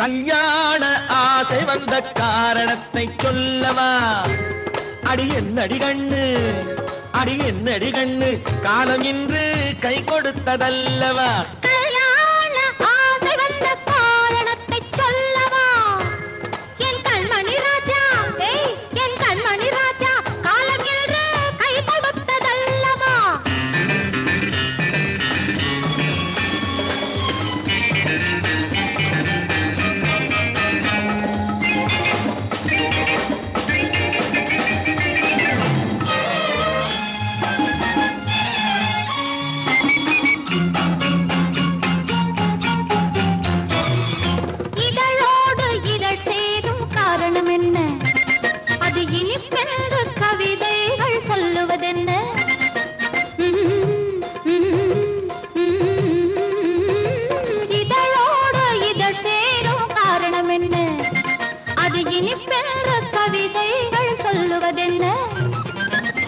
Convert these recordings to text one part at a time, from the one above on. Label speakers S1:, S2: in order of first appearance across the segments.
S1: கல்யாண ஆசை வந்த காரணத்தை சொல்லவா? அடி என்னடி கண்ணு, அடி என்னடி கண்ணு, காலம் இன்று கை கொடுத்ததல்லவா?
S2: கல்யாண ஆசை வந்த காரணத்தை சொல்லவா? என் கண்மணி ராஜா, என் கண்மணி ராஜா, காலம் இன்று கை கொடுத்ததல்லவா?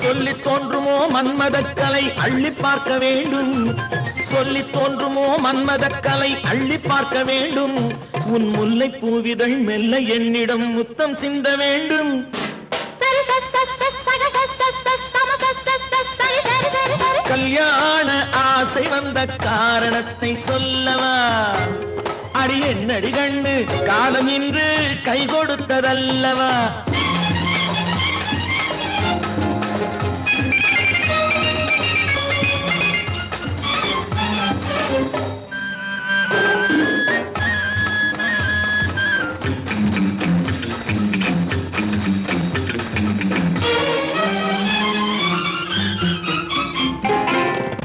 S1: சொல்லி தோன்றுமோ மன்மதக்கலை அள்ளி பார்க்க வேண்டும், சொல்லி தோன்றுமோ மன்மதக்கலை அள்ளி பார்க்க வேண்டும். உன் முல்லை பூவிதழ் மெல்ல என்னிடம் முத்தம் சிந்த வேண்டும். கல்யாண ஆசை வந்த காரணத்தை சொல்லவா? அடி என்னடி கண்ணு, காலம் இன்று கை கொடுத்ததல்லவா?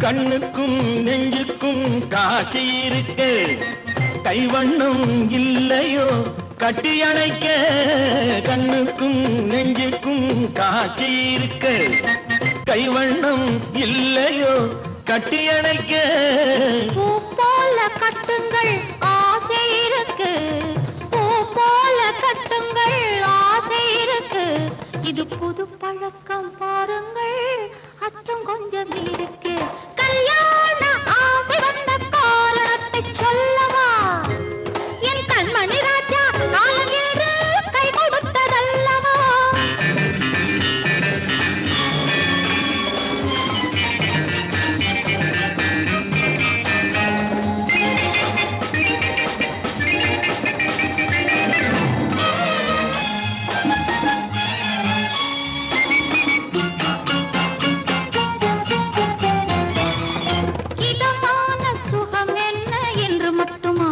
S1: கண்ணுக்கும் நெஞ்சுக்கும் காட்சி இருக்கு, கைவண்ணம் இல்லையோ கட்டி அணைக்க? கண்ணுக்கும் நெஞ்சுக்கும் காட்சி இருக்கு, கைவண்ணம் இல்லையோ கட்டி அணைக்க?
S2: பூ போல கட்டுங்கள் ஆசை இருக்கு, பூ போல கட்டுங்கள் ஆசை இருக்கு. இது புது பழக்கம் பாருங்கள், அச்சம் கொஞ்சம் இருக்கு. கல்யாண ஆசை வந்த காரணத்தை சொல்லவா? என் கண்மணி ராஜா, காலம் என்று கை கொடுத்ததல்லவா? இதமான சுகம் என்ன என்று மட்டுமா?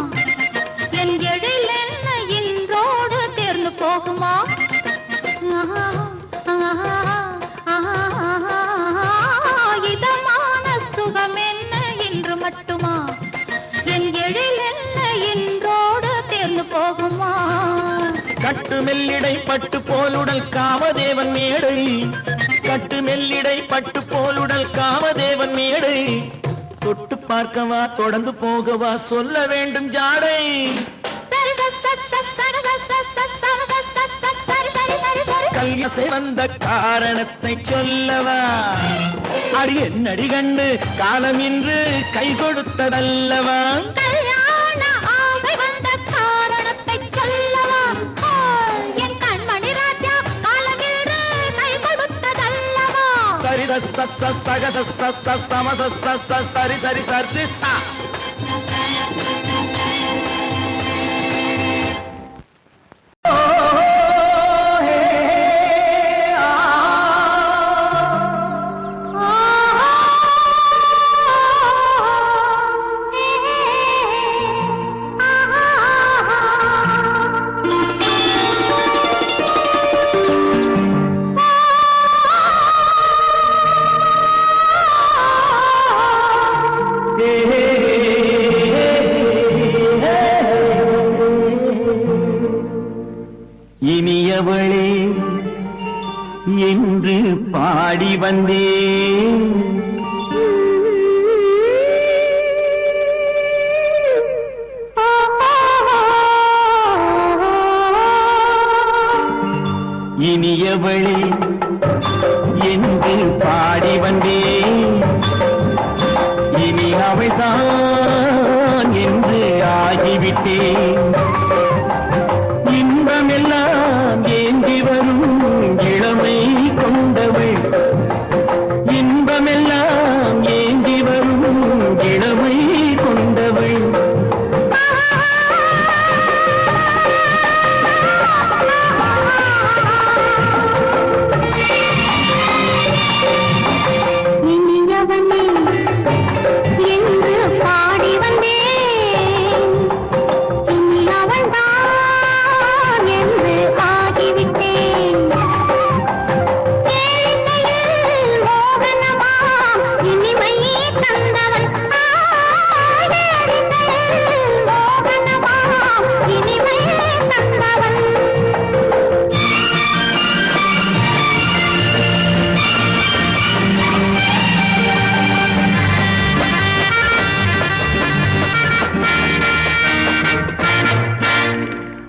S2: என் எழில் என்ன என்றோடு தேர்ந்து போகுமா?
S1: கட்டு மெல்லிடை பட்டு போலுடல் காமதேவன் மேடை, கட்டு மெல்லிடை பட்டு போலுடல் காமதேவன் மேடை. தொட்டு பார்க்கவா தொடர்ந்து போகவா சொல்ல வேண்டும் ஜாடை. கல்யாண வந்த காரணத்தை சொல்லவா? அடி என்னடி கண்டு, காலம் இன்று கை கொடுத்ததல்லவா?
S2: கல்யாண ஆசை வந்த காரணத்தை சொல்லவா? என் கண்மணி ராஜா, காலம் இன்று கை கொடுத்ததல்லவா?
S1: சரி சக சம சரி சரி சரி சா. இனியவளே என்று பாடி வந்தேன், இனியவளே என்று பாடி வந்தேன். இனி அவள்தான் என்று ஆகிவிட்டேன்.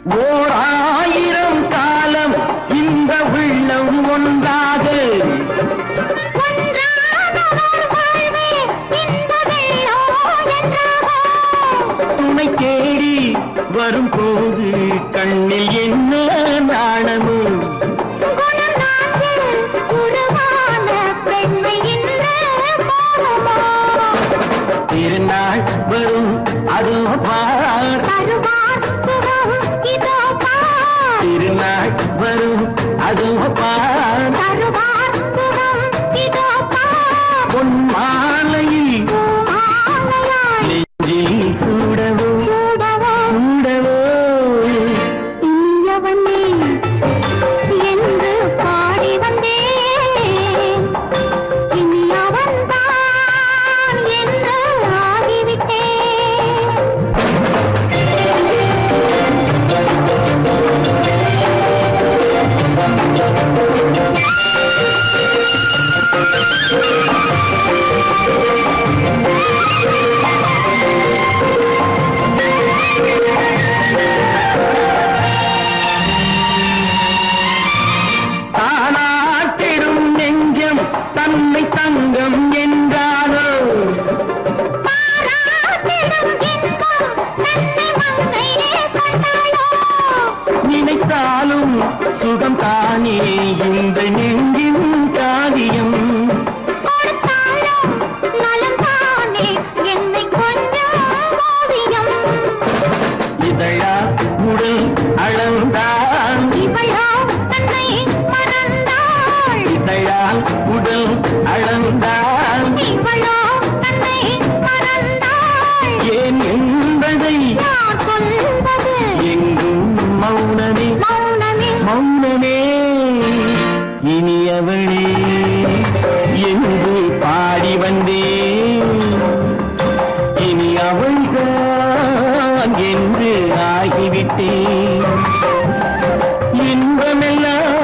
S1: ஓராயிரம் காலம் இந்த உள்ளம் ஒன்றாக துணை தேடி வரும்போது கண்ணில் என்ன நாணமும் திருநாள் வரும் அதோ பார் திருநாள் வரும் அதோ பார் பொன் மாலையில் நெஞ்சில் சூடவோ சூடவோ
S2: என்று பாடி வந்தேன் இனி அவன்தான் என்று ஆகிவிட்டேன்
S1: தானாட்டிடும் நெஞ்சம் தன்னை தங்கம் என்றாரோ நினைத்தாலும் சுகம் தானே இந்த நெஞ்சின் காரியம் இதழா உடல் அளந்தான் இதழால் உடல் அளந்தான் ஏன் என்பதை எங்கும் மௌனமே மௌனமே இனியவளே என்று பாடி வந்தேன் இனி அவள்தான் என்று ஆகிவிட்டேன் இன்பமெல்லாம்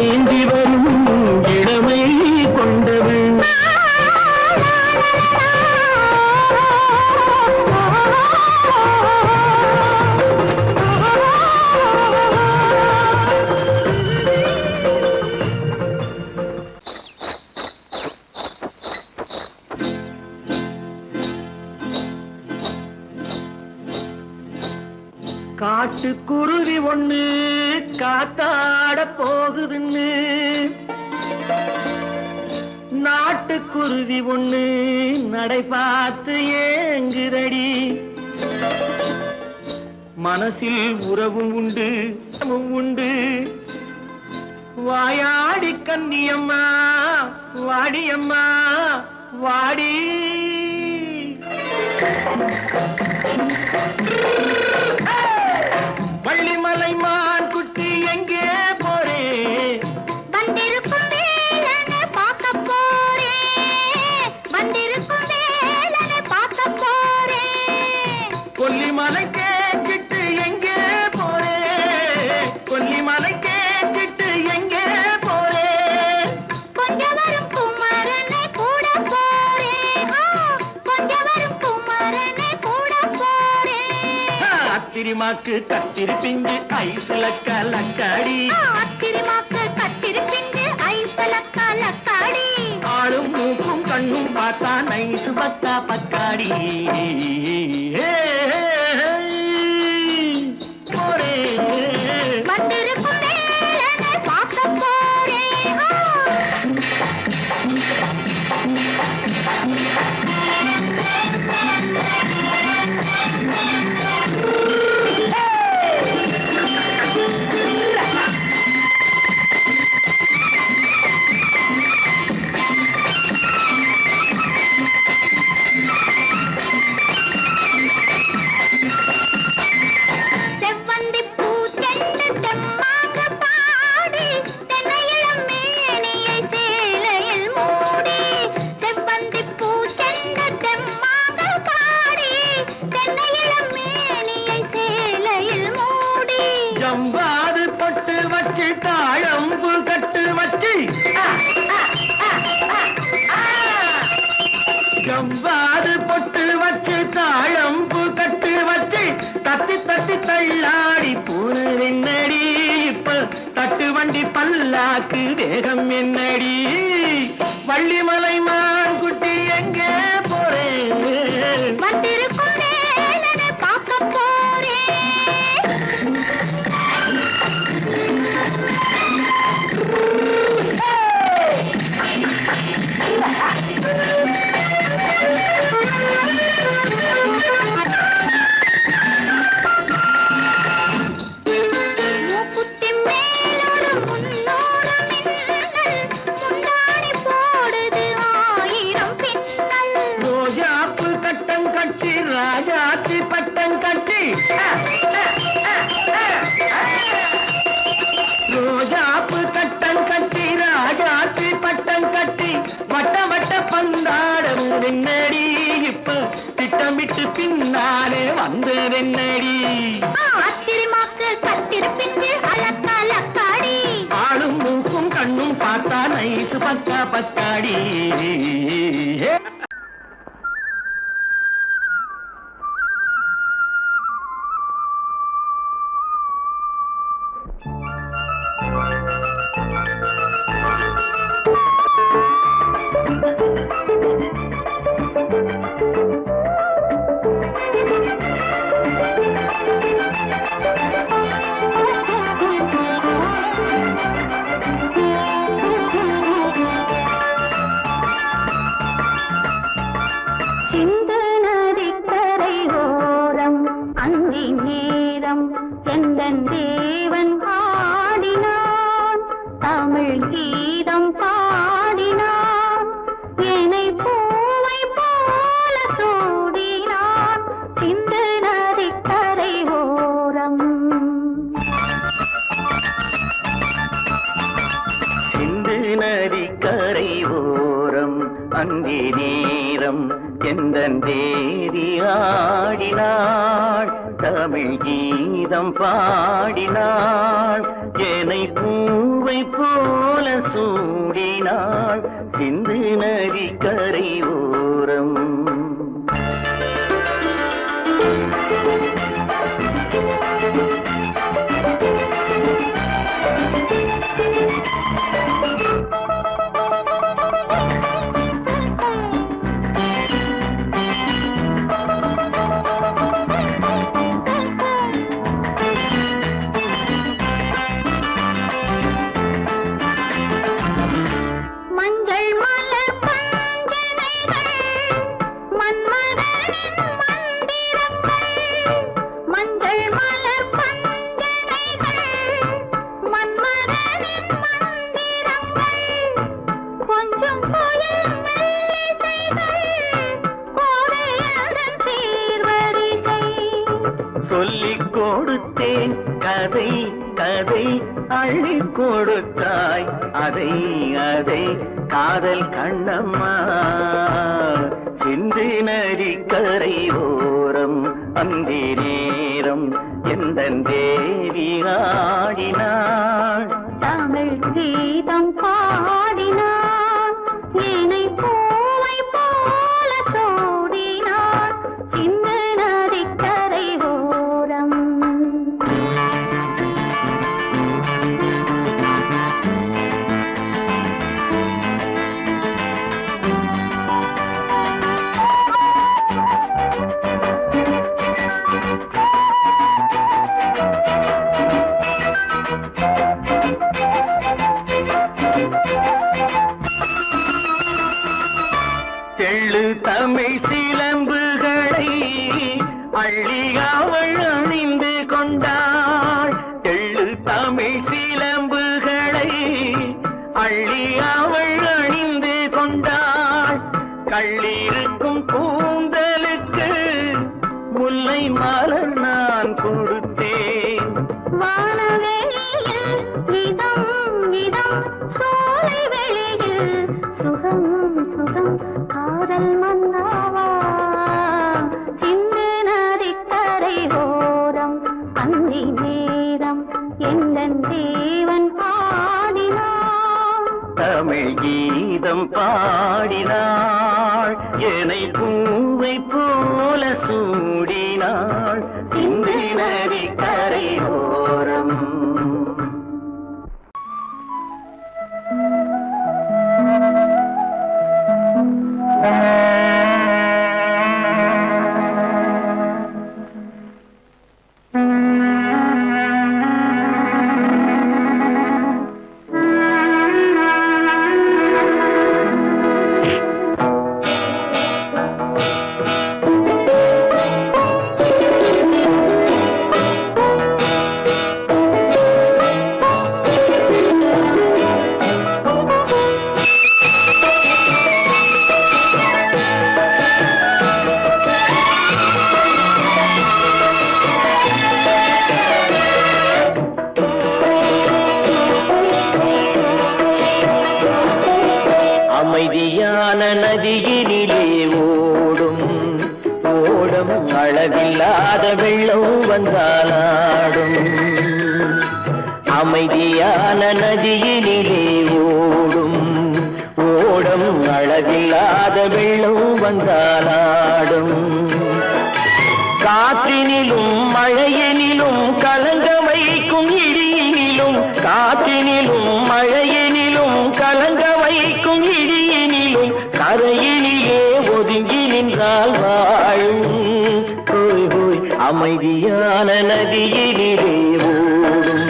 S1: ஏந்தி வரும் இளமை கொண்டவள் காட்டுக்குருவி ஒண்ணு காத்தாட போகுதுன்னு நாட்டுக்குருவி ஒண்ணு நடை பார்த்து ஏங்குதடி மனசில் உறவும் உண்டு உண்டு வாயாடி கன்னியம்மா வாடியம்மா வாடி வள்ளிமலை மான் குட்டி எங்கே போறே
S2: வந்திருக்கும் வேலனை பார்க்க போறேன் வந்திருக்கும் வேலனை பார்க்க போறேன்
S1: கொல்லிமலை கேட்டுட்டு எங்கே போறே கொல்லிமலை கேட்டுட்டு எங்கே போறே
S2: கொஞ்சம் வரும் குமரனை கூட போறேன் கொஞ்சம் வரும் குமரனை கூட போறேன்
S1: அத்திரிமாக்கு கத்திரி பிஞ்சு ஐசுல கலக்காடி
S2: அத்திரிமாக்கு கத்திரி பிஞ்சு ஐசுல கலக்காடி
S1: ஆளும் மூக்கும் கண்ணும் பார்த்தா நைசு பத்தா பக்காடி போறே
S2: வந்திருக்கும் வேலனை பார்க்க போறேன் செவ்வந்தி பூ தென்று தெம்மாக பாடி தென்னையிளம் மேனியை சேலையில் மூடி செவ்வந்தி பூ தென்று தெம்மாக பாடி தென்னையிளம் மேனியை சேலையில் மூடி
S1: ஜம்பாது பொட்டு வச்சு தாழம்பு கட்டு வச்சு ஜம்பாது பொட்டு வச்சு தாழம்பு கட்டு வச்சு தத்தி தத்தி தள்ளாடி போனே பாக்கு தேகம் என்னடி வள்ளிமலை மான் குட்டி எங்கே போறேன்
S2: வந்திருக்கும் வேலனை பார்க்க போறேன் மூக்குத்தி மேலோடு முன்னோடு மின்னல் முந்தாடி போடுது ஆயிரம் பின்னல்
S1: ரோஜாப்பு கட்டம் கட்டி ராஜாத்தி பட்டம் கட்டி ரோஜாப்பு கட்டம் கட்டி ராஜாத்தி பட்டம் கட்டி வட்ட வட்ட பந்தாடம் என்னடி இப்ப திட்டமிட்டு பின்னாலே வந்ததென்னடி
S2: ஆத்திரமாக்கு கத்திருப்பிட்டு அலக்காடி
S1: ஆளும் மூக்கும் கண்ணும் பார்த்தா நைசு பக்கா பக்காடி
S2: சிந்து நதிக்கரை ஓரம் அந்தி நேரம் எந்தன் தேவன் பாடினான் தமிழ் கீதம் பாடினான் என்னை பூவை போல சூடினான் சிந்து நதிக்கரை ஓரம்
S1: சிந்து நதிக்கரை ஓரம் அந்தி நேரம் எந்தன் தேவி ஆடினாள் தமிழ் கீதம் பாடினாள் என்னை பூவை போல சூடினாள் சிந்து நதிக்கரை ஓரம்
S2: மஞ்சள் மலர் பஞ்சனைகள் மன்மதனின் மந்திரங்கள் மஞ்சள் மலர் பஞ்சனைகள் மன்மதனின் மந்திரங்கள் கொஞ்சம் புயல் மெல்லிசைகள் கோதையதன் சீர்வரிசை
S1: சொல்லிக் கொடுத்தேன் கதை கதை அள்ளி கொடுத்தாய் அதை அதை காதல் கண்ணம்மா சிந்து நதிக்கரை ஓரம் அந்தி நேரம் எந்தன் தேவி ஆடினாள்
S2: தமிழ் கீதம் பாடினான் என்னை பூவை போல சூடினான் சிந்து நதிக்கரை ஓரம்
S1: தெள்ளு தமிழ் சிலம்புகளை அள்ளி அவள் அணிந்து கொண்டாள் தெள்ளு தமிழ் சிலம்புகளை அள்ளி அவள் அணிந்து கொண்டாள் கள்ளிருக்கும் கூந்தலுக்கு முல்லை மலர் நான் கொடுத்தேன்
S2: வானவெளியில் இதம் இதம் சோலை வெளியில் சுகம் சுகம் காதல் மன்னாவா சிந்து நதிக்கரை ஓரம் அந்தி நேரம் எந்தன் தேவன் பாடினான்
S1: தமிழ் கீதம் பாடினாள் என்னை பூவை போல சூடினாள் சிந்து நதிக்கரை ஓரம் நதியினிலே ஓடும் ஓடம் அளவில்லாத வெள்ளம் வந்தாலாடும் அமைதியான நதியினிலே ஓடும் ஓடம் அளவில்லாத வெள்ளம் வந்தாலாடும் காற்றினிலும் மழையினிலும் கலங்க வைக்கும் இடியினிலும் காற்றினிலும் மழையினிலும் கலங்க வைக்கும் இடியினிலும் கரையினிலே ஒதுங்கி நின்றால் வாழும் ஹோய் ஹோய் அமைதியான நதியினிலே ஓடும்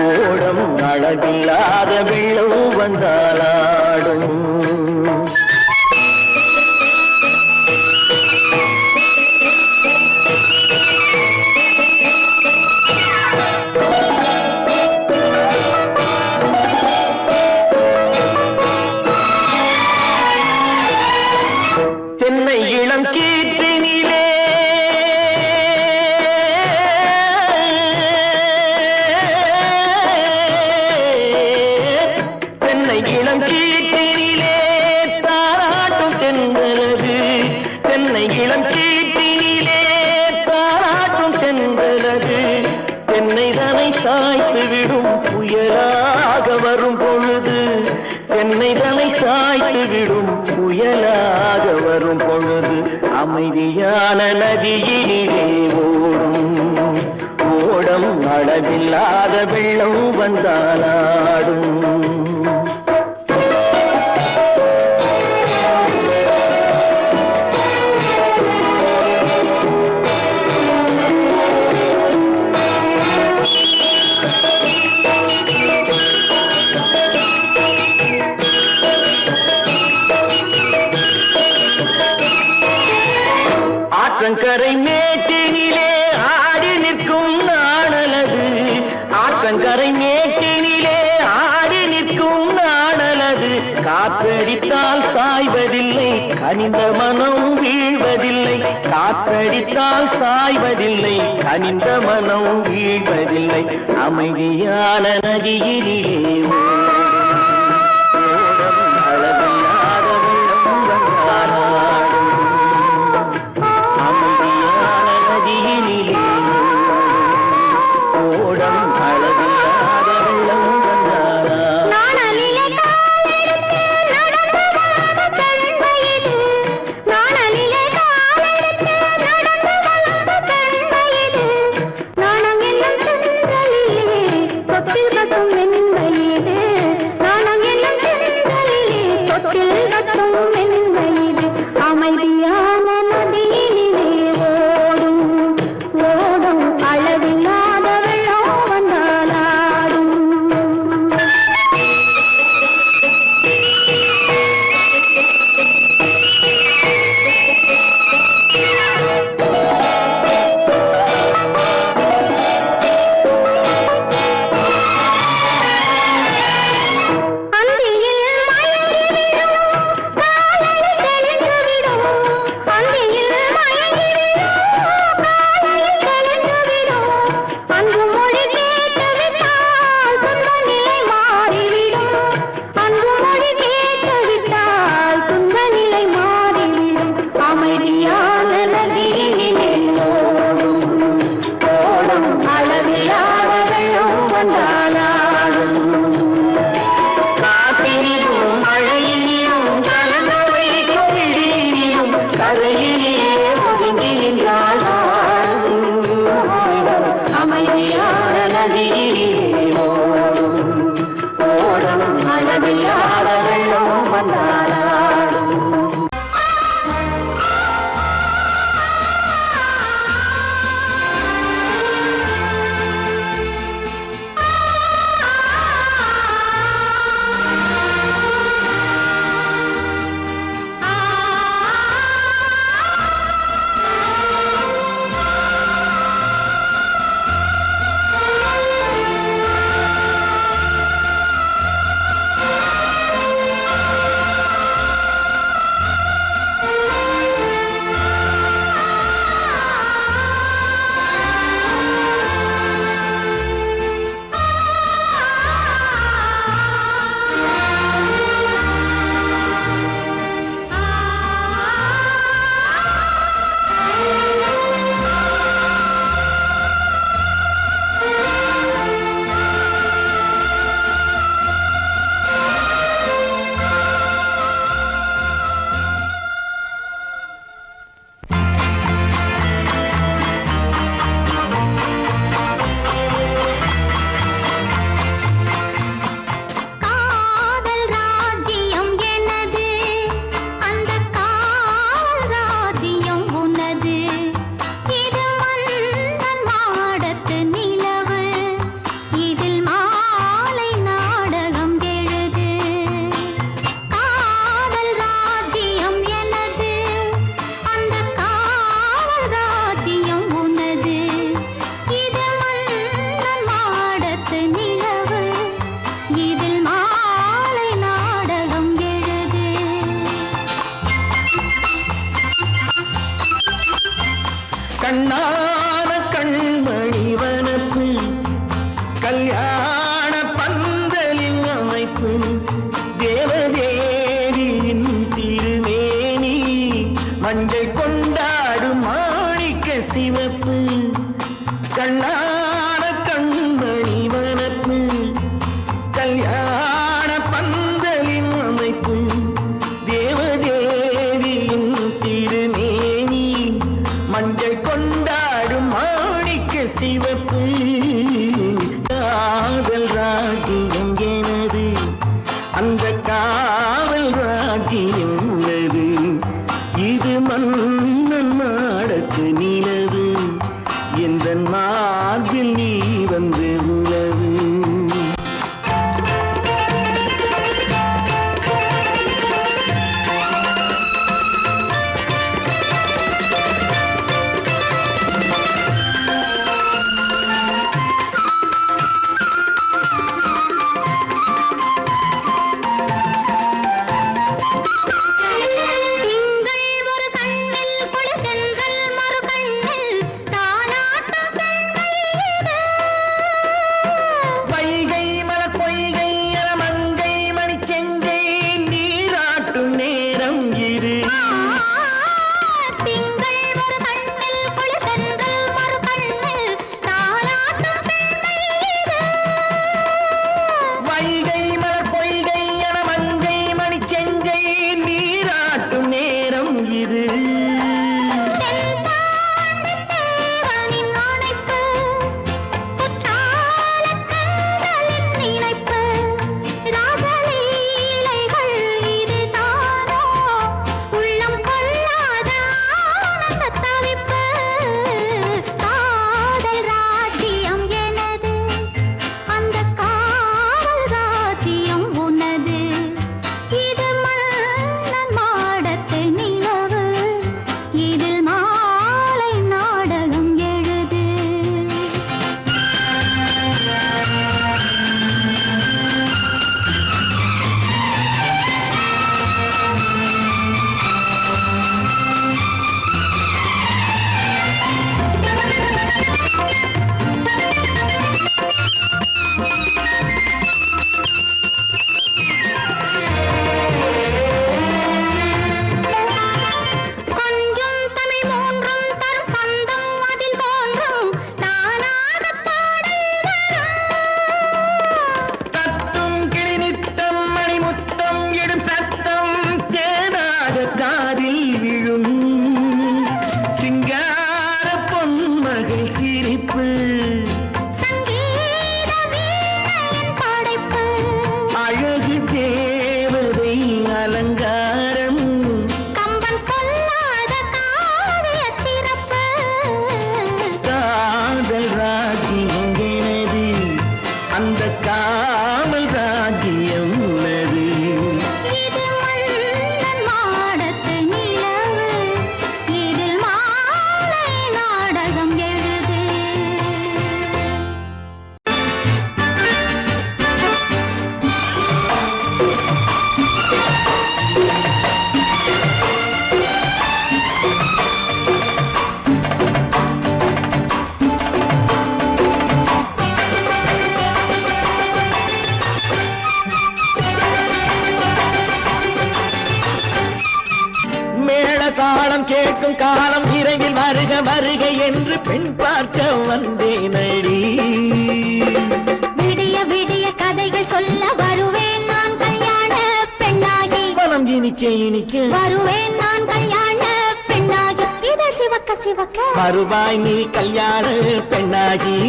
S1: ஓடம் அளவில்லாத வெள்ளம் வந்தாலாடும் தென்னை இளம் கீற்றினிலே தென்னை இளம் கீற்றினிலே தாராட்டும் தென்றலது தென்னை இளம் கீற்றினிலே தாராட்டும் தென்றலது தென்னை தனை சாய்த்து விடும் புயலாக வரும் பொழுது தென்னை தனை சாய்த்து விடும் புயலாக வரும் பொழுது அமைதியான நதியினிலே ஓடும் ஓடம் அளவில்லாத வெள்ளம் வந்தாலாடும் ஆற்றங்கரை மேட்டினிலே ஆடி நிற்கும் நாணலது ஆற்றங்கரை மேட்டினிலே ஆடி நிற்கும் நாணலது காற்றடித்தால் சாய்வதில்லை கனிந்த மனம் வீழ்வதில்லை காற்றடித்தால் சாய்வதில்லை கனிந்த மனம் வீழ்வதில்லை அமைதியான நதியினிலே கல்யாண பந்தலின் அமைப்பு தேவதேவியின் திருமேனி மஞ்சள் கொண்டாடும் மாணிக்க சிவப்பு கண்ணான கண்மணி வனப்பு கல்யாண பந்தலின் அமைப்பு தேவதேவியின் திருமேனி மஞ்சள் கொண்டாடும் மாணிக்க சிவப்பு காதல் ராஜ்யம் எனது அந்த காவல் ராஜ்யம் உள்ளது இது மன்னன் மாடத்து நிலவு எந்த மார்பில் நீ வந்து உலவு
S3: தாளம் கேட்கும் காலம் விரைவில் வருக வருக என்று பெண் பார்க்க வந்தேனடி.
S2: விடிய விடிய கதைகள் சொல்ல வருவேன் நான் கல்யாண பெண்ணாகி.
S3: மனம் இனிக்க இனிக்க
S2: வருவேன் நான் கல்யாண பெண்ணாகி. இதழ் சிவக்க சிவக்க
S3: வருவாய் நீ கல்யாண பெண்ணாகி.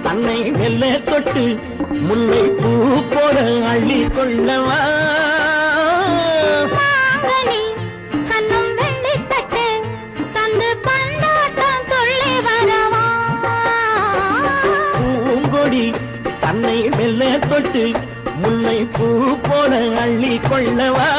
S3: தன்னை வெல்ல தொட்டு முல்லை பூ போல அள்ளி கொள்ளவா.
S2: கண்ணும் வெள்ளி தட்டு தந்து பந்தாட்டம் துள்ளி வரவா.
S3: பூங்கொடி தன்னை வெல்ல தொட்டு முல்லை பூ போல அள்ளி கொள்ளவா.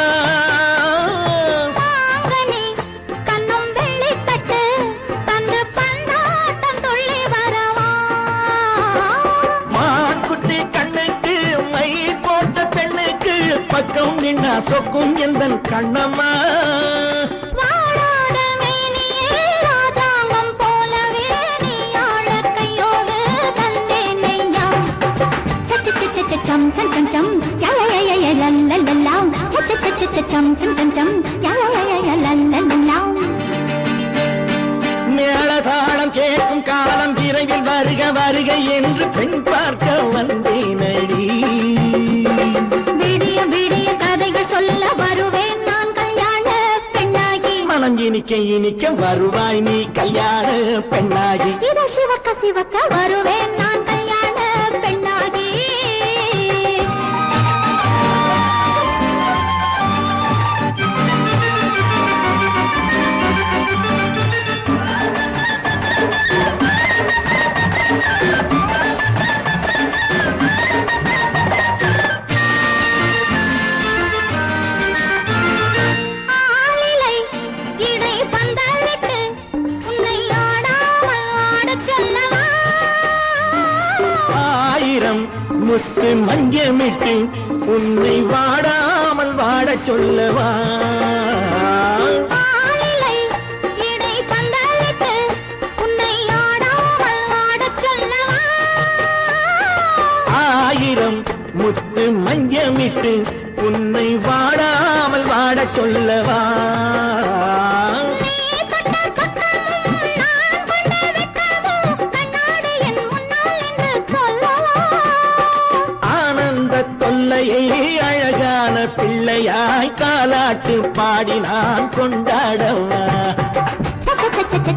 S3: சொக்கும் எந்தன் கண்ணம்மா
S2: வாடாத மேனியே ராஜாங்கம் போலவே நீ ஆள கையோடு தந்தேனையா சம் சம் சம் சம் யா யா யா யா லல்லல்லா சம் சம் சம் யா யா யா லல்லல்லா
S3: மேளதாளம் கேட்கும் காலம் விரைவில் வருக வருக என்று பெண் பார்க்க வந்தேனடி
S2: விடிய விடிய கதைகள் சொல்ல வருவேன் நான் கல்யாண பெண்ணாகி
S3: மனம் இனிக்க இனிக்க வருவாய் நீ கல்யாண பெண்ணாகி
S2: இதழ் சிவக்க சிவக்க வருவேன் நான் கல்யாண பெண்ணாகி ஆலிலை இடை பந்தலிட்டு உன்னை ஆடாமல் ஆடச் சொல்லவா
S3: ஆயிரம் முத்து மஞ்சமிட்டு உன்னை வாடாமல் வாடச் சொல்லவா
S2: ஆலிலை இடை பந்தலிட்டு உன்னை ஆடாமல் ஆடச் சொல்லவா
S3: ஆயிரம் முத்து மஞ்சமிட்டு உன்னை வாடாமல் வாடச் சொல்லவா
S2: நீ தொட்ட பக்கமும் நான் கொண்ட வெட்கமும் கண்ணாடி என் முன்னால் என்று சொல்லவா
S3: ஆனந்த தொல்லையை அழகான பிள்ளையாய் காலாட்டு பாடி நான் கொண்டாடவா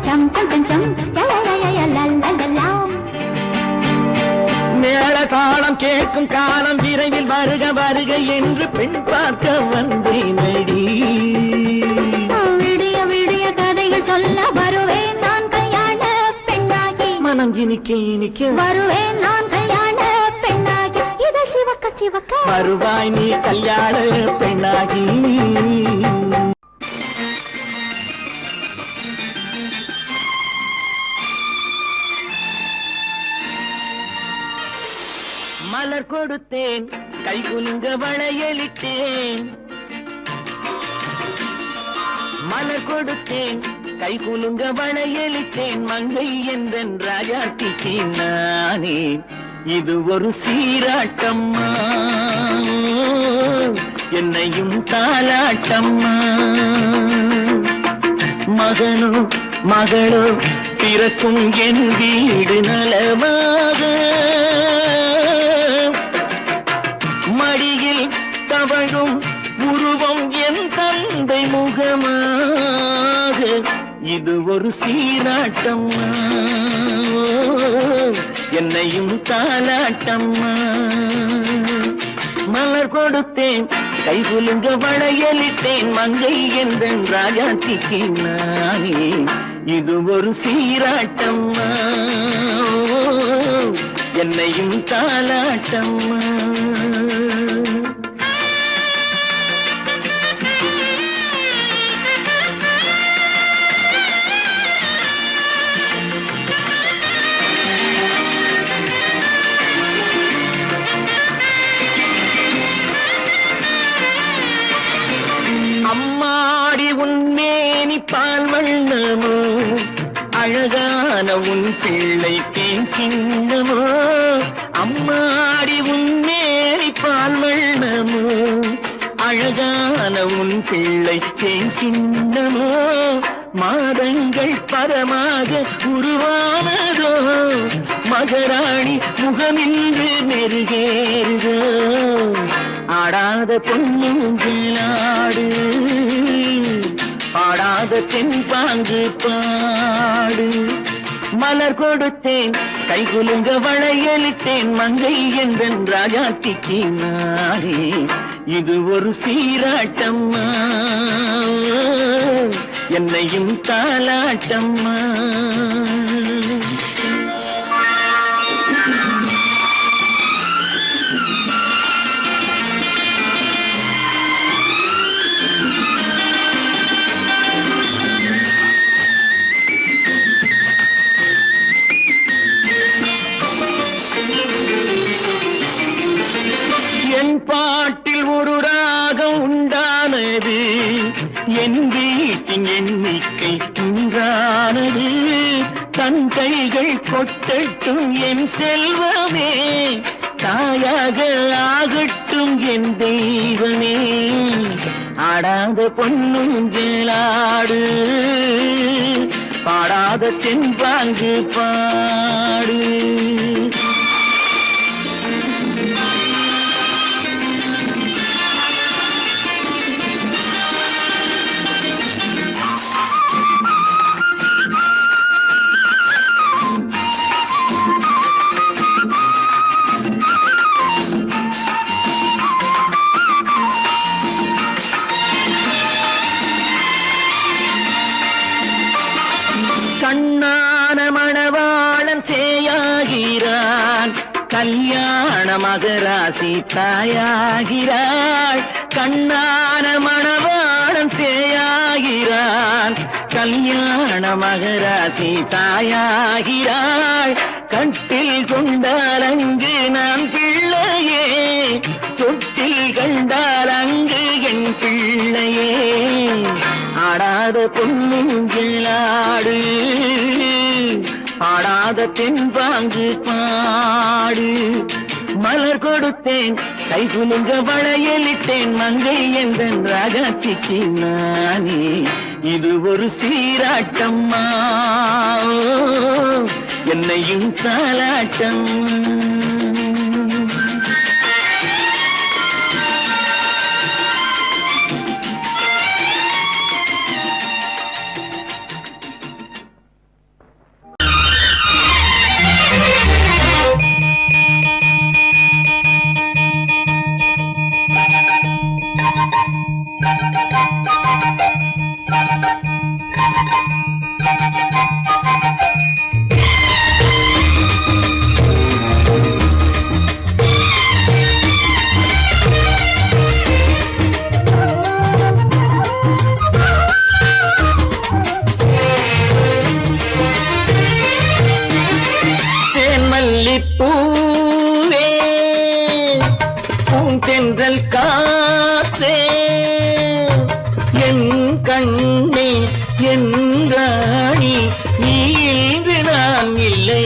S2: சம் சம் சம் சம் யா யா யா யா லல்லல்லா
S3: மேள தாளம் கேட்கும் காலம் விரைவில் வருக வருக என்று பெண் பார்க்க வந்தேனடி
S2: விடிய விடிய கதைகள் சொல்ல வருவேன் நான் கல்யாண பெண்ணாகி
S3: மனம் இனிக்க இனிக்க
S2: வருவேன் நான் கல்யாண பெண்ணாகி இதழ் சிவக்க சிவக்க
S3: வருவாய் நீ கல்யாண பெண்ணாகி மலர் கொடுத்தேன் கை குலுங்க வளையலிட்டேன் மலர் கொடுத்தேன் கை குலுங்க வளையலிட்டேன் மங்கை என்றன் ராஜாத்திக்கு நானே இது ஒரு சீராட்டம்மா என்னையும் தாலாட்டம்மா மகனோ மகளோ பிறக்கும் என் வீடு நலமாக மடியில் தவழும் உருவம் என் தந்தை முகமாக இது ஒரு சீராட்டம்மா என்னையும் தாலாட்டம்மா மலர் கொடுத்தேன் கை குலுங்க வளையலிட்டேன் மங்கை என்றன் ராஜாத்திக்கு நானே இது ஒரு சீராட்டம்மா என்னையும் தாலாட்டம்மா அம்மாடி உன்மேனி பால் வண்ணமோ அழகான உன் பிள்ளை தேன் கிண்ணமோ அம்மாடி உன்மேனி பால் வண்ணமோ அழகான உன் பிள்ளை தேன் கிண்ணமோ மாதங்கள் பரமாக உருவானதோ மகராணி முகமின்று நெருகேறுதோ ஆடாத பொன்னுங்களாடு பாடாத தென்பாங்கு பாடு மலர் கொடுத்தேன் கை குலுங்க வளையலிட்டேன் மங்கை என்றன் ராஜாத்திக்கு நானே இது ஒரு சீராட்டம்மா என்னையும் தாலாட்டம்மா என் பாட்டில் ஒரு ராகம் உண்டா என் வீட்டின் எண்ணிக்கை உண்டானது தன் கைகள் கொட்டட்டும் என் செல்வமே தாயாக ஆகட்டும் என் தெய்வமே ஆடாத பொன்னுஞ்சலாடு பாடாத தென்பாங்கு பாடு கண்ணான மணவாளன் சேயாகிறான் கல்யாண மகராசி தாயாகிறாள் கண்ணான மணவாளன் சேயாகிறான் கல்யாண மகராசி தாயாகிறாள் கட்டில் கொண்டால் அங்கு நான் பிள்ளையே தொட்டில் கண்டால் அங்கு என் பிள்ளையே ஆடாத பொன்னுஞ்சலாடு பாடாத தென்பாங்கு பாடு மலர் கொடுத்தேன் கை குலுங்க வளையலிட்டேன் மங்கை எந்தன் ராஜாத்திக்கு நானே இது ஒரு சீராட்டம்மா என்னையும் தாலாட்டம் பூவே பூந்தென்றல் காற்றே என் கண்ணே என் ராணி நீ இன்று நான் இல்லை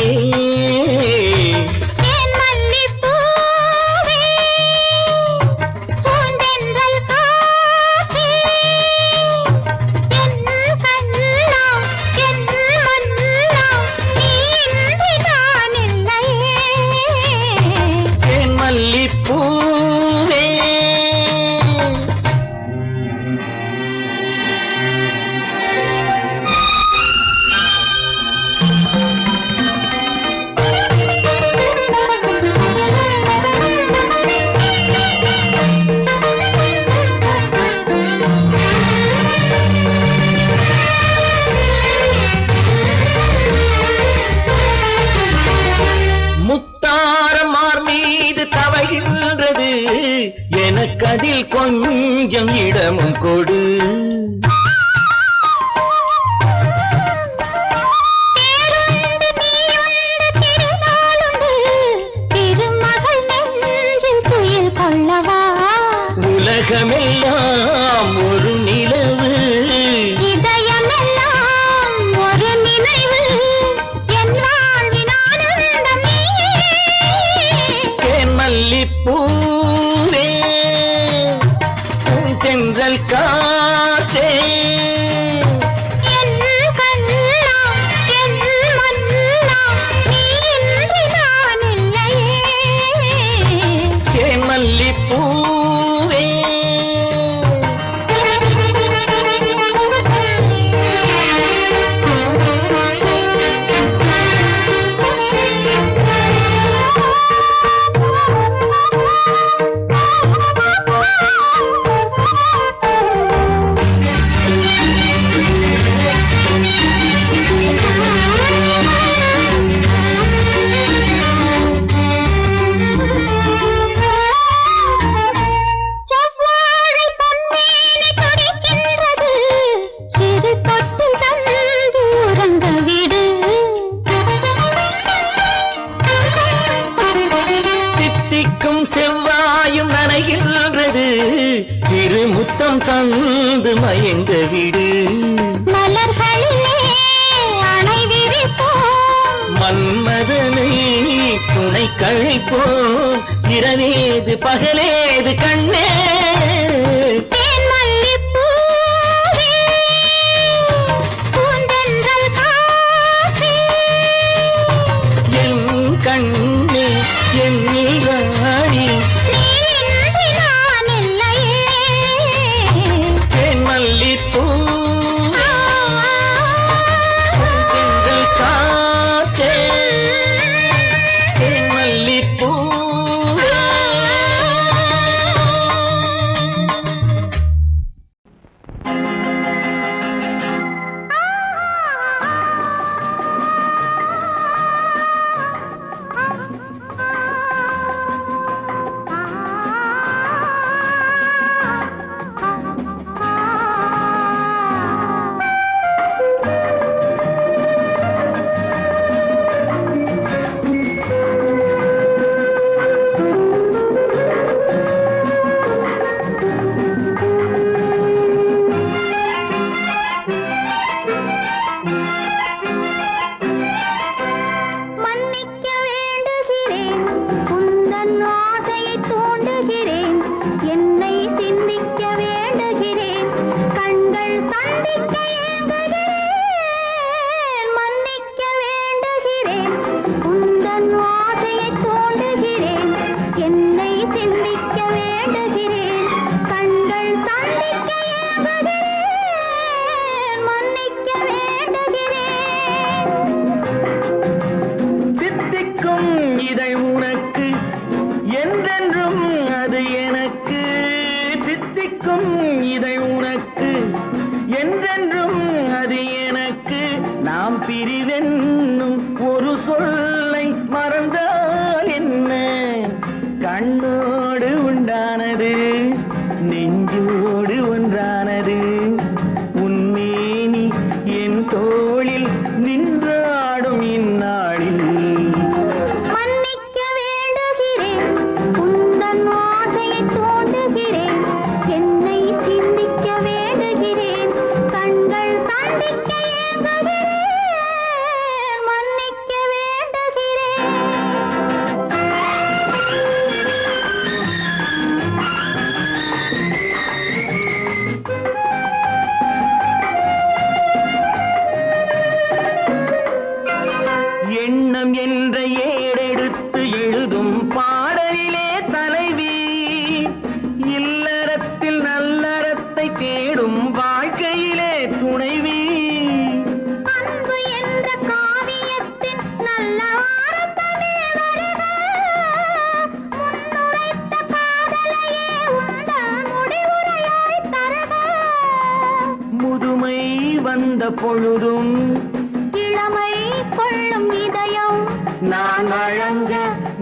S3: எனக்கதில் கொஞ்சம் இடமும் கொடு உலகமெல்லாம் ஒரு நிலவு
S2: இதயமெல்லாம் ஒரு நினைவு என் வாழ்வின் ஆனந்தமே
S3: தேன் மல்லிப்பூவே தென்றல் காற்றே
S2: என் கண்ணா என் மன்னா நீ இன்றி நான் இல்லையே
S3: தேன் மல்லிப்பூவே மயங்க விடு
S2: மலர்களிலே அணை விரிப்போம்
S3: மன்மதனை துணை கழிப்போம் இரவேது பகலேது கண்ணே
S2: தேன்மல்லிப்பூவே, பூந்தென்றல் காற்றே,
S3: என் கண்ணே என் நீராணி
S2: நீ இன்றி நான் இல்லையே.
S3: தேன்மல்லிப்பூ தென்றல் காற்றே தேன்மல்லிப்பூ
S2: மன்னிக்க வேண்டுகிறேன், உந்தன் ஆசையை தூண்டுகிறேன், என்னை சிந்திக்க வேண்டுகிறேன், கண்கள் சந்திக்க ஏங்குகிறேன். மன்னிக்க வேண்டுகிறேன், உந்தன் ஆசையை தூண்டுகிறேன், என்னை சிந்திக்க வேண்டுகிறேன், கண்கள் சந்திக்க ஏங்குகிறேன். மன்னிக்க வேண்டுகிறேன்.
S3: தித்திக்கும் இதை உனக்கு என்றென்றும் அது எனக்கு தித்திக்கும் இதை உனக்கு என்றென்றும் அது எனக்கு நாம் பிரிவென்னும் ஒரு சொல்லை மறந்தால் என்ன கண்ணோடு உண்டானது நெஞ்சோடு ஒன்றானது உன்மேனி என் தோளில் நின்றாடும் இந்நாளில்
S2: மன்னிக்க வேண்டுகிறேன், உந்தன் ஆசையை தூண்டுகிறேன், என்னை சிந்திக்க வேண்டுகிறேன், கண்கள் சந்திக்க ஏங்குகிறேன். மன்னிக்க வேண்டுகிறேன்.
S3: எண்ணம் என்ற ஏடெடுத்து எழுதும் பாடலிலே தலைவி இல்லறத்தில் நல்லறத்தை தேடும் வாழ்க்கையிலே துணைவி
S2: அன்பு என்ற காவியத்தின் நல்ல ஆரம்பமே வருக. முன்னுரைத்த காதலையே உந்தன் முடிவுரையாய் தருக.
S3: முதுமை வந்த பொழுதும்
S2: இளமை கொள்ளும் இதயம்
S3: நான் வழங்க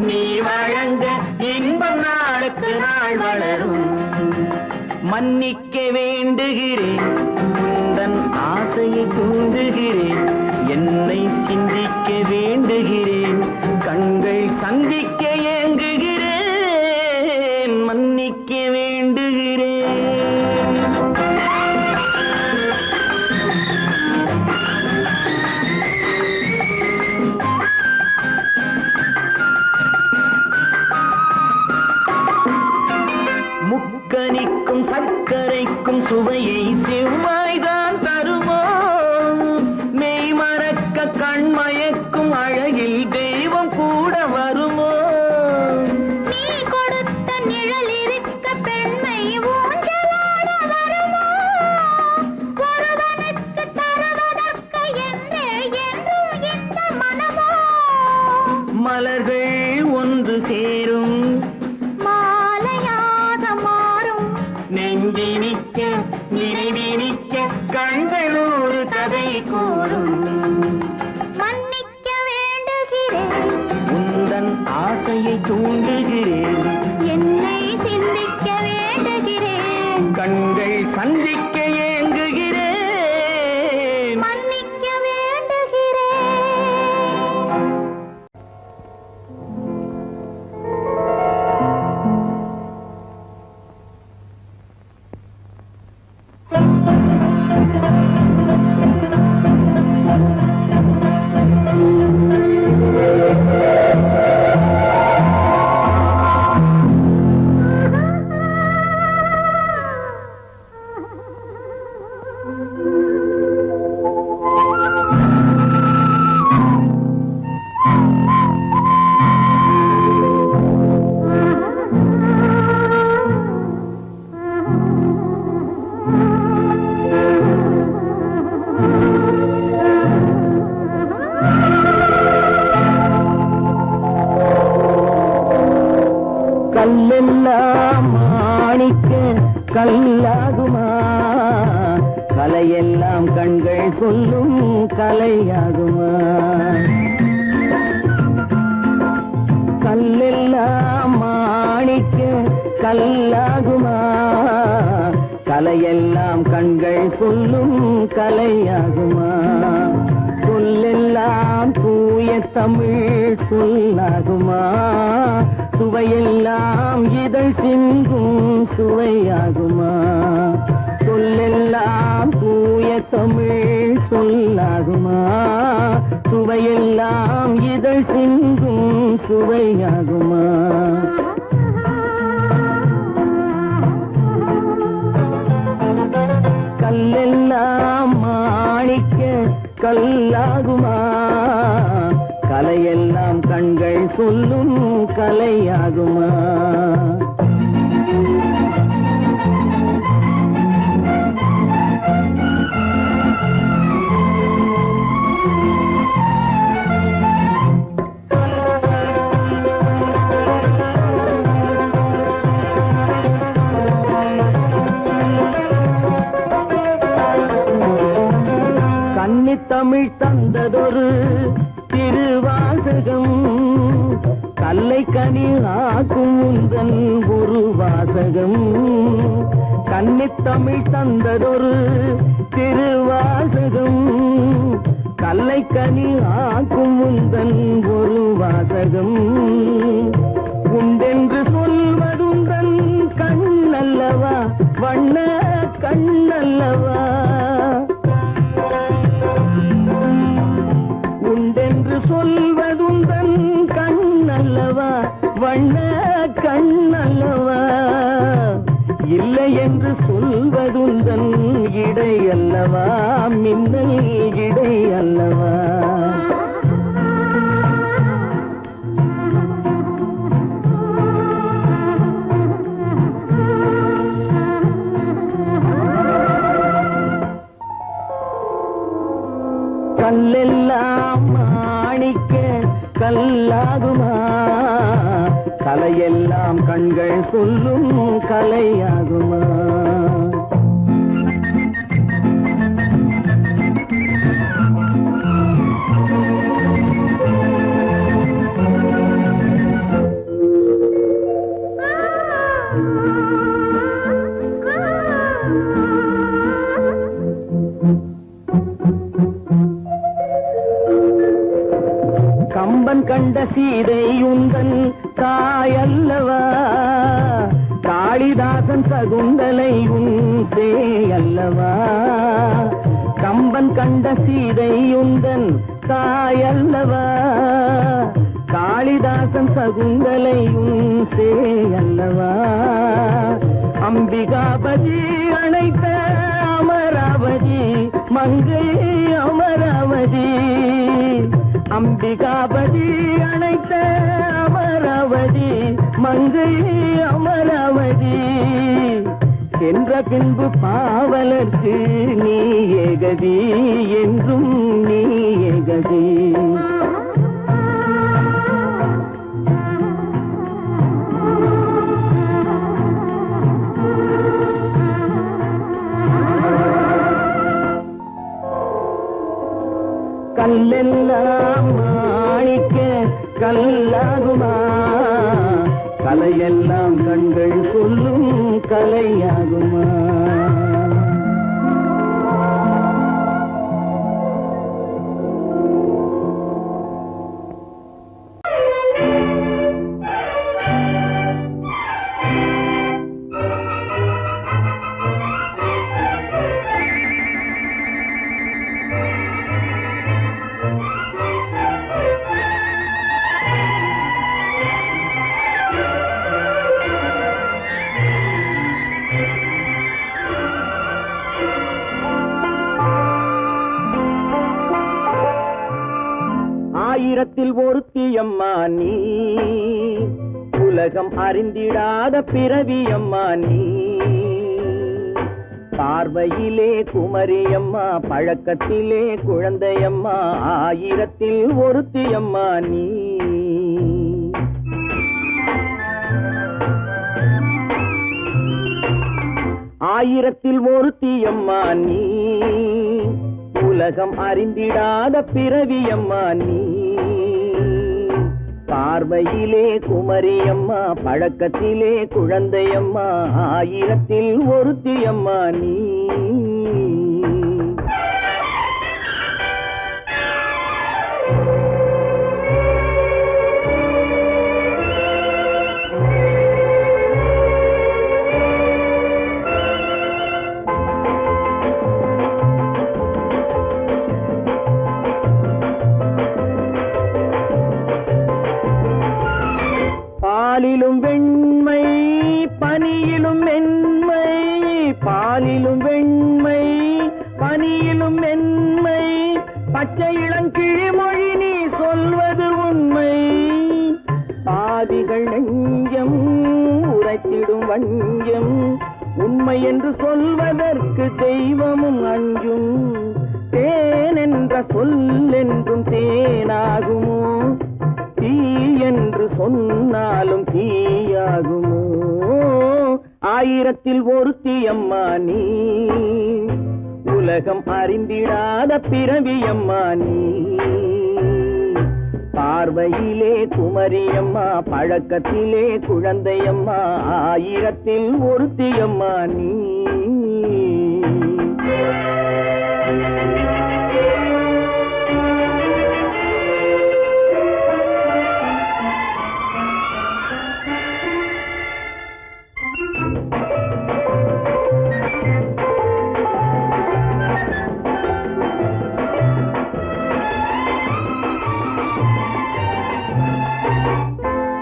S3: நீ வழங்க இன்பம் நாளுக்கு நாள் வளரும் மன்னிக்க வேண்டுகிறேன் உந்தன் ஆசையை தூண்டுகிறேன் என்னை சிந்திக்க வேண்டுகிறேன் கண்கள் சந்திக்க ஏங்குகிறேன் மன்னிக்க வேண்டுகிறேன் முக்கனிக்கும் சர்க்கரைக்கும் சுவையை செவ்வாய்தான் தருமோ மெய் மறக்க கண்மயக்கும் அழகில் தெய்வம் கூட வருமோ
S2: நீ கொடுத்த நிழல் இருக்க பெண்மை ஊஞ்சலாட வருமோ ஒருவனுக்கு தருவதற்கு என்றே என்றும் இந்த மனமோ
S3: மலர்கள் ஒன்று சேரும்
S2: மாலையாக மாறும்
S3: நெஞ்சினிக்க நினைவினிக்க கண்கள் ஒரு கதை கூறும்
S2: மன்னிக்க வேண்டுகிறேன்
S3: உந்தன் ஆசையை தூண்டுகிறேன்
S2: என்னை சிந்திக்க வேண்டுகிறேன்
S3: கண்கள் சந்திக்க ஏங்குகிறேன்
S2: மன்னிக்க வேண்டுகிறேன்
S3: கலையெல்லாம் கண்கள் சொல்லும் கலையாகுமா? கல்லெல்லாம் மாணிக்க கல்லாகுமா? கலையெல்லாம் கண்கள் சொல்லும் கலையாகுமா? சொல்லெல்லாம் தூய தமிழ் சொல்லாகுமா? சுவையெல்லாம் இதழ் சிந்தும் சுவையாகுமா? சொல்லெல்லாம் தூய தமிழ் சொல்லாகுமா? சுவையெல்லாம் இதழ் சிந்தும் சுவையாகுமா? கல்லெல்லாம் மாணிக்க கல்லாகுமா? கலையெல்லாம் கண்கள் சொல்லும் கலையாகுமா? தமிழ் தந்ததொரு திருவாசகம் கல்லை கனி ஆக்கும் உந்தன் ஒரு வாசகம். கன்னித்தமிழ் தந்ததொரு திருவாசகம் கல்லை கனி ஆக்கும் உந்தன் ஒரு வாசகம். உண்டென்று சொல்வதுந்தன் கண்ணல்லவா வண்ண கண்ணல்லவா? உண்டென்று சொல்வதுந்தன் கண்ணல்லவா வண்ண கண்ணல்லவா? இல்லை என்று சொல்வதுந்தன் இடை அல்லவா மின்னல் இடை அல்லவா? கல்லெல்லாம் மாணிக்க கல்லாகுமா? கலையெல்லாம் கண்கள் சொல்லும் கலையாகுமா? கம்பன் கண்ட சீதை உந்தன் தாயல்லவா? காளிதாசன் சகுந்தலை உன் சேயல்லவா? கம்பன் கண்ட சீதை உந்தன் தாயல்லவா? காளிதாசன் சகுந்தலை உன் சேயல்லவா? அம்பிகாபதி அணைத்த அமராவதி மங்கை அமராவதி. அம்பிகாபதி அணைத்த அமராவதி மங்கை அமராவதி. சென்ற பின்பு பாவலர்க்கு நீ ஏகதி என்றும் நீ ஏகதி. கல்லெல்லாம் மாணிக்க கல்லாகுமா? கலையெல்லாம் கண்கள் சொல்லும் கலையாகுமா? ஆயிரத்தில் ஒருத்தியம்மா நீ, உலகம் அறிந்திடாத பிறவியம்மா நீ. பார்வையிலே குமரியம்மா, பழக்கத்திலே குழந்தையம்மா, ஆயிரத்தில் ஒருத்தியம்மா நீ. ஆயிரத்தில் ஒருத்தியம்மா நீ, உலகம் அறிந்திடாத பிறவியம்மா நீ. பார்வையிலே குமரியம்மா, பழக்கத்திலே குழந்தையம்மா, ஆயிரத்தில் ஒருத்தியம்மா நீ. பாலிலும் வெண்மை பனியிலும் மென்மை, பாலிலும் வெண்மை பனியிலும் மென்மை, பச்சை இளங்கிழிமொழி நீ சொல்வது உண்மை. பாதிகள் நெஞ்சம் உரைத்திடும் வஞ்சம், உண்மை என்று சொல்வதற்கு தெய்வமும் அஞ்சும். தேன் என்ற சொல் என்றும் தேனாகுமோ, தீ என்று சொன்னாலும் தீயாகுமோ. ஆயிரத்தில் ஒருத்தியம்மா நீ. உலகம் அறிந்திடாத பிறவியம்மா நீ. பார்வையிலே குமரியம்மா, பழக்கத்திலே குழந்தையம்மா, ஆயிரத்தில் ஒருத்தியம்மா நீ.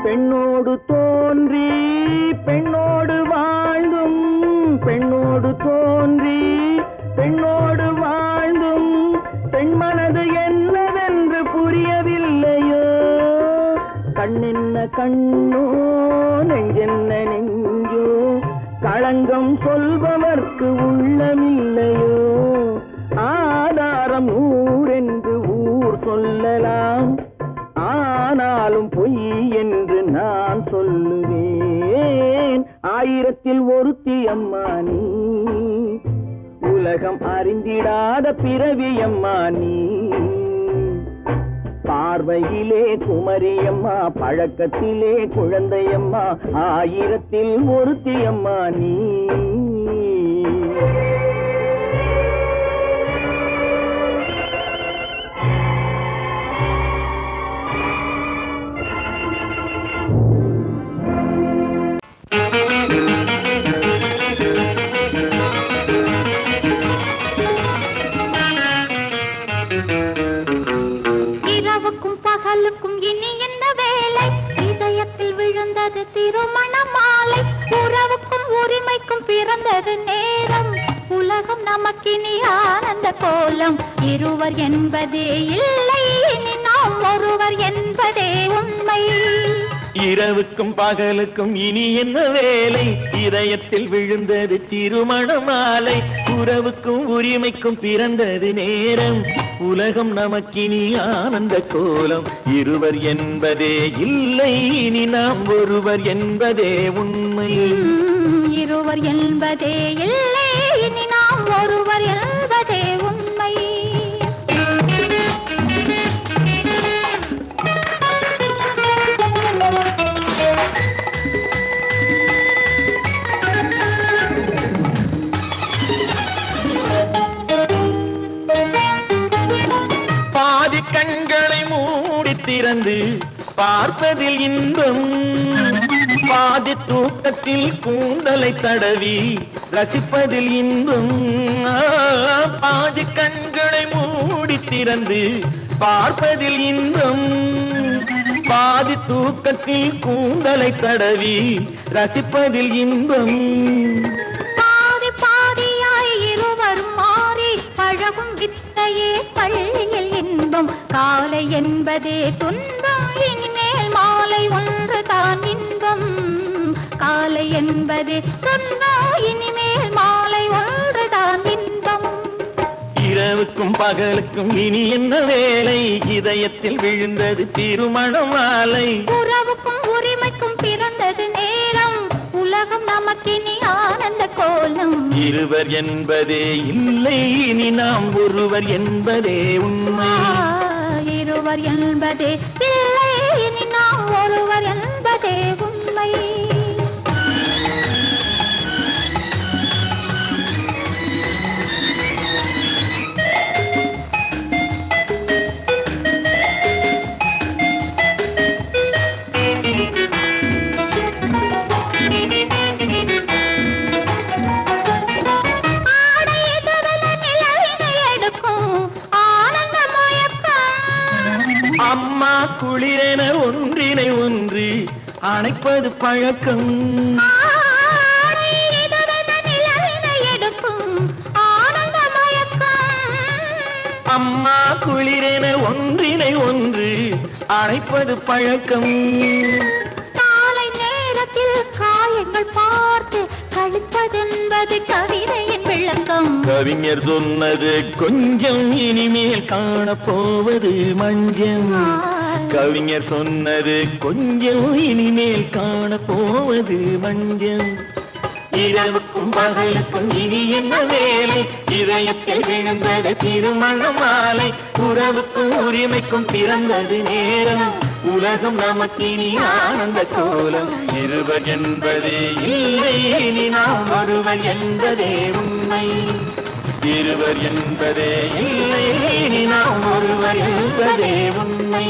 S3: பெண்ணோடு தோன்றி பெண்ணோடு வாழ்ந்தும், பெண்ணோடு தோன்றி பெண்ணோடு வாழ்ந்தும், பெண் மனது என்னவென்று புரியவில்லையோ. கண்ணென்ன கண்ணோ, நெஞ்சென்ன நெஞ்சோ, களங்கம் சொல்பவர்க்கு உள்ளமில்லையோ. ஆதாரம் ஊரென்று ஊர் சொல்லலாம், ஆனாலும் பொய் என்று நான் சொல்லுவேன். ஆயிரத்தில் ஒருத்தியம்மா நீ. உலகம் அறிந்திடாத பிறவியம்மா நீ. பார்வையிலே குமரியம்மா, பழக்கத்திலே குழந்தையம்மா, ஆயிரத்தில் ஒருத்தியம்மா நீ.
S2: இனி என்ன வேலை, இதயத்தில் விழுந்தது திருமண மாலை. உறவுக்கும் உரிமைக்கும் பிறந்தது நேரம், உலகம் நமக்கினி ஆனந்த கோலம். இருவர் என்பதே இல்லை, இனி நாம் ஒருவர் என்பதே உண்மை.
S1: இரவுக்கும் பகலுக்கும் இனி என்ன வேலை, இதயத்தில் விழுந்தது திருமண மாலை. உறவுக்கும் உரிமைக்கும் பிறந்தது நேரம், உலகம் நமக்கினி ஆனந்த கோலம். இருவர் என்பதே இல்லை, இனி நாம் ஒருவர் என்பதே உண்மை.
S2: இருவர் என்பதே இல்லை, இனி நாம் ஒருவர் என்பதே உண்மை.
S1: கண்களை மூடி திறந்து பார்ப்பதில் இன்பம், பாதி தூக்கத்தில் கூந்தலை தடவி ரசிப்பதில் இன்பம். பாதி கண்களை மூடி திறந்து பார்ப்பதில் இன்பம், பாதி தூக்கத்தில் கூந்தலை தடவி ரசிப்பதில் இன்பம்.
S2: பாதி பாதியாய் இருவர் மாறி பழகும் வித்தையே பள்ளியில் இன்பம். காலை என்பதே துன்பம், இனிமேல் மாலை ஒன்று தான் இன்பம். காலை என்பதே துன்பம், இனிமேல் மாலை ஒன்று தான் இன்பம்.
S1: இரவுக்கும் பகலுக்கும் இனி என்ன வேலை, இதயத்தில் விழுந்தது திருமண மாலை.
S2: உறவுக்கும் உரிமைக்கும் பிறந்தது நேரம், உலகம் நமக்கினி ஆனந்த கோலம்
S1: இருவர் என்பதே இல்லை இனி நாம் ஒருவர் என்பதே உண்மை
S2: இருவர் என்பதே இல்லை இனி நாம் ஒருவர் என்பதே உண்மை
S1: அம்மா குளிரென ஒன்றினை ஒன்று அணைப்பது பழக்கம் அம்மா குளிரென ஒன்றினை ஒன்று அணைப்பது பழக்கம்
S2: காலை நேரத்தில் காயங்கள் பார்த்து கழிப்பதென்பது கவிதையின் விளக்கம்
S1: கவிஞர் சொன்னது கொஞ்சம் இனிமேல் காணப்போவது மஞ்சம் கவிஞர் சொன்னது கொஞ்சம் இனிமேல் காணப்போவது மஞ்சம் இரவுக்கும் பகலுக்கும் இனி என்ன வேலை இதயத்தில் விழுந்தது திருமண மாலை உறவுக்கும் உரிமைக்கும் பிறந்தது நேரம் உலகம் நமக்கினி ஆனந்த கோலம் இருவர் என்பதே இல்லை இனி நாம் ஒருவர் என்பதே உண்மை இருவர் என்பதே இல்லை இனி நாம் ஒருவர் என்பதே உண்மை